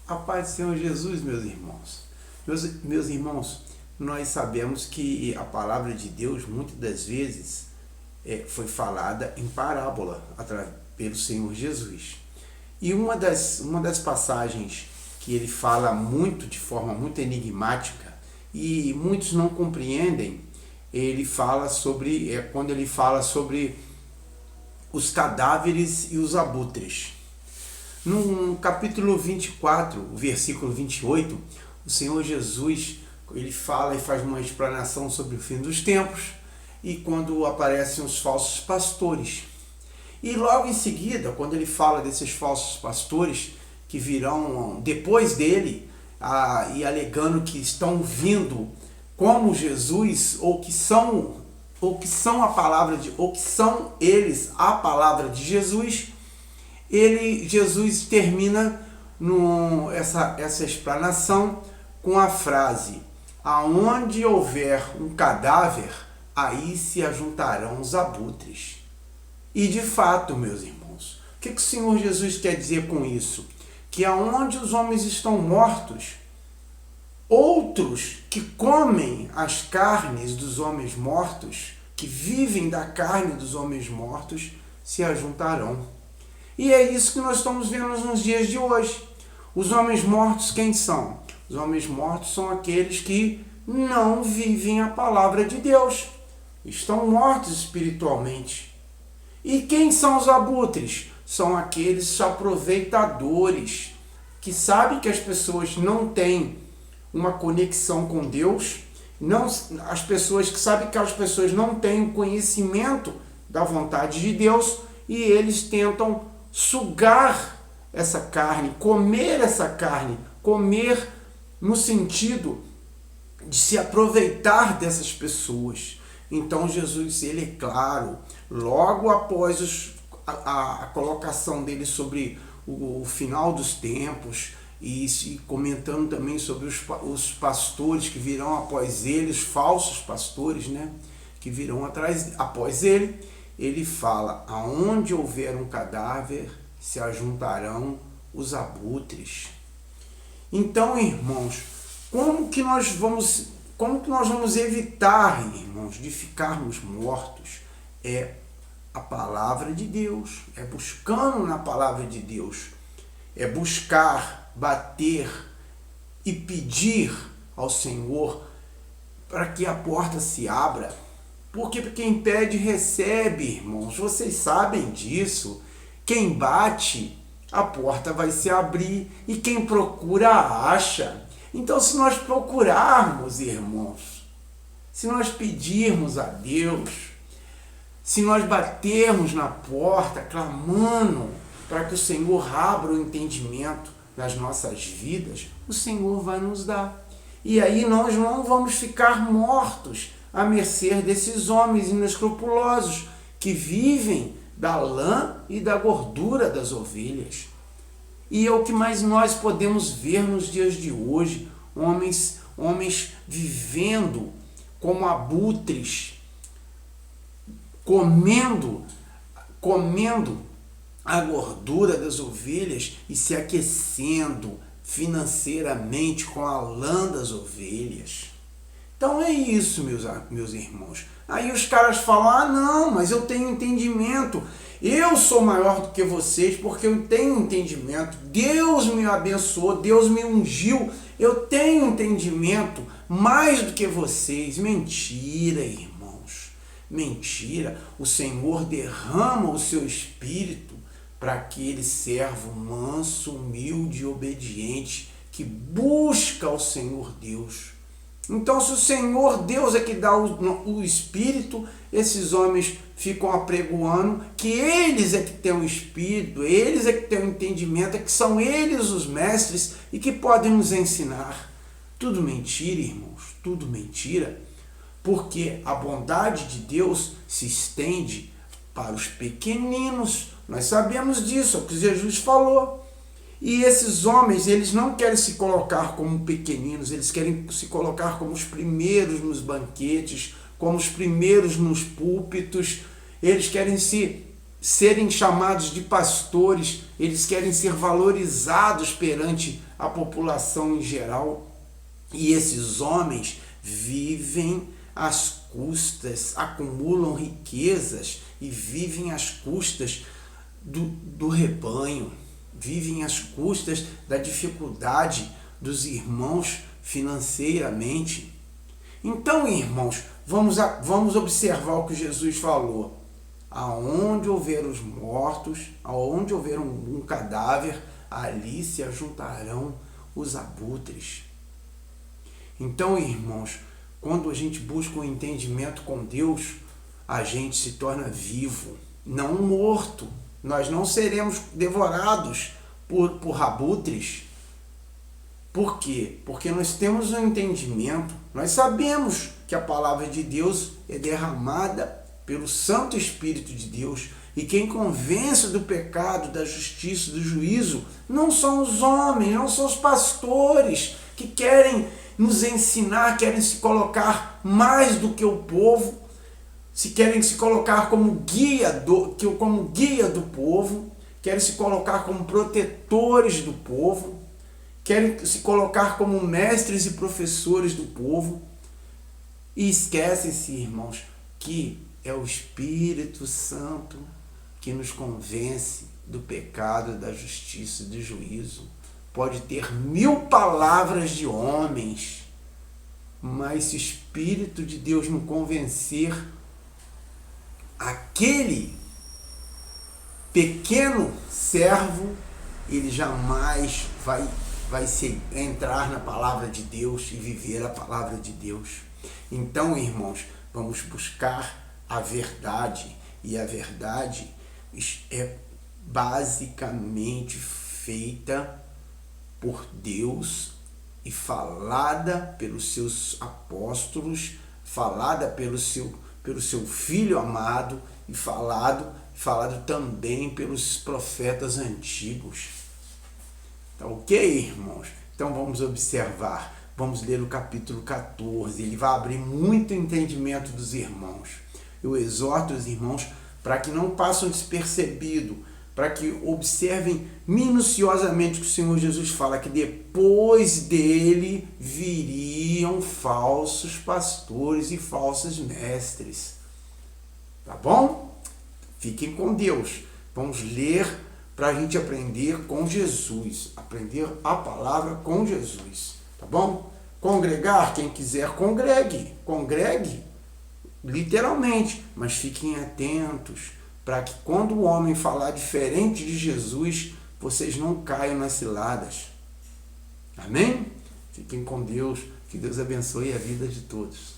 A paz do Senhor Jesus, meus irmãos. Meus irmãos, nós sabemos que a palavra de Deus, muitas das vezes, foi falada em parábola pelo Senhor Jesus. E uma das passagens que ele fala muito, de forma muito enigmática, e muitos não compreendem, quando ele fala sobre os cadáveres e os abutres. No capítulo 24, o versículo 28, o Senhor Jesus, ele fala e faz uma explanação sobre o fim dos tempos e quando aparecem os falsos pastores. E logo em seguida, quando ele fala desses falsos pastores que virão depois dele, e alegando que estão vindo como Jesus, ou que são eles a palavra de Jesus, Jesus termina essa explanação com a frase: aonde houver um cadáver, aí se ajuntarão os abutres. E de fato, meus irmãos, o que o Senhor Jesus quer dizer com isso? Que aonde os homens estão mortos, outros que comem as carnes dos homens mortos, que vivem da carne dos homens mortos, se ajuntarão. E é isso que nós estamos vendo nos dias de hoje. Os homens mortos, quem são? Os homens mortos são aqueles que não vivem a palavra de Deus. Estão mortos espiritualmente. E quem são os abutres? São aqueles aproveitadores, que sabem que as pessoas não têm uma conexão com Deus, as pessoas que sabem que as pessoas não têm o conhecimento da vontade de Deus, e eles tentam sugar essa carne, comer essa carne, comer no sentido de se aproveitar dessas pessoas. Então Jesus, ele é claro, logo após a colocação dele sobre o final dos tempos, e comentando também sobre os pastores que virão após ele, os falsos pastores, né, que virão após ele, ele fala: aonde houver um cadáver, se ajuntarão os abutres. Então, irmãos, como que nós vamos evitar, irmãos, de ficarmos mortos? É a palavra de Deus, é buscando na palavra de Deus, é buscar, bater e pedir ao Senhor para que a porta se abra. Porque quem pede, recebe, irmãos. Vocês sabem disso. Quem bate, a porta vai se abrir. E quem procura, acha. Então, se nós procurarmos, irmãos, se nós pedirmos a Deus, se nós batermos na porta, clamando para que o Senhor abra o entendimento nas nossas vidas, o Senhor vai nos dar. E aí nós não vamos ficar mortos à mercê desses homens inescrupulosos que vivem da lã e da gordura das ovelhas. E é o que mais nós podemos ver nos dias de hoje, homens vivendo como abutres, comendo a gordura das ovelhas e se aquecendo financeiramente com a lã das ovelhas. Então é isso, meus irmãos. Aí os caras falam: não, mas eu tenho entendimento. Eu sou maior do que vocês porque eu tenho entendimento. Deus me abençoou, Deus me ungiu. Eu tenho entendimento mais do que vocês. Mentira, irmãos. Mentira. O Senhor derrama o seu Espírito para aquele servo manso, humilde e obediente que busca o Senhor Deus. Então, se o Senhor Deus é que dá o Espírito, esses homens ficam apregoando que eles é que têm o Espírito, eles é que têm o entendimento, é que são eles os mestres e que podem nos ensinar. Tudo mentira, irmãos, tudo mentira, porque a bondade de Deus se estende para os pequeninos. Nós sabemos disso, é o que Jesus falou. E esses homens, eles não querem se colocar como pequeninos, eles querem se colocar como os primeiros nos banquetes, como os primeiros nos púlpitos. Eles querem se serem chamados de pastores, eles querem ser valorizados perante a população em geral. E esses homens vivem às custas, acumulam riquezas e vivem às custas do rebanho, vivem às custas da dificuldade dos irmãos financeiramente. Então, irmãos, vamos observar o que Jesus falou. Aonde houver os mortos, aonde houver um cadáver, ali se ajuntarão os abutres. Então, irmãos, quando a gente busca um entendimento com Deus, a gente se torna vivo, não morto. Nós não seremos devorados por abutres. Por quê? Porque nós temos um entendimento, nós sabemos que a palavra de Deus é derramada pelo Santo Espírito de Deus, e quem convence do pecado, da justiça, do juízo, não são os homens, não são os pastores que querem nos ensinar, querem se colocar mais do que o povo, querem se colocar como guia do povo, querem se colocar como protetores do povo, querem se colocar como mestres e professores do povo, e esquecem-se, irmãos, que é o Espírito Santo que nos convence do pecado, da justiça e do juízo. Pode ter 1000 palavras de homens, mas se o Espírito de Deus não convencer aquele pequeno servo, ele jamais vai entrar na palavra de Deus e viver a palavra de Deus. Então, irmãos, vamos buscar a verdade, e a verdade é basicamente feita por Deus e falada pelos seus apóstolos, falada pelo seu Filho amado e falado também pelos profetas antigos. Tá ok, irmãos? Então vamos observar, vamos ler o capítulo 14, ele vai abrir muito entendimento dos irmãos. Eu exorto os irmãos para que não passem despercebido, para que observem minuciosamente o que o Senhor Jesus fala, que depois dele viriam falsos pastores e falsos mestres. Tá bom? Fiquem com Deus. Vamos ler para a gente aprender com Jesus, aprender a palavra com Jesus. Tá bom? Congregar, quem quiser, congregue, literalmente, mas fiquem atentos para que quando o homem falar diferente de Jesus, vocês não caiam nas ciladas. Amém? Fiquem com Deus, que Deus abençoe a vida de todos.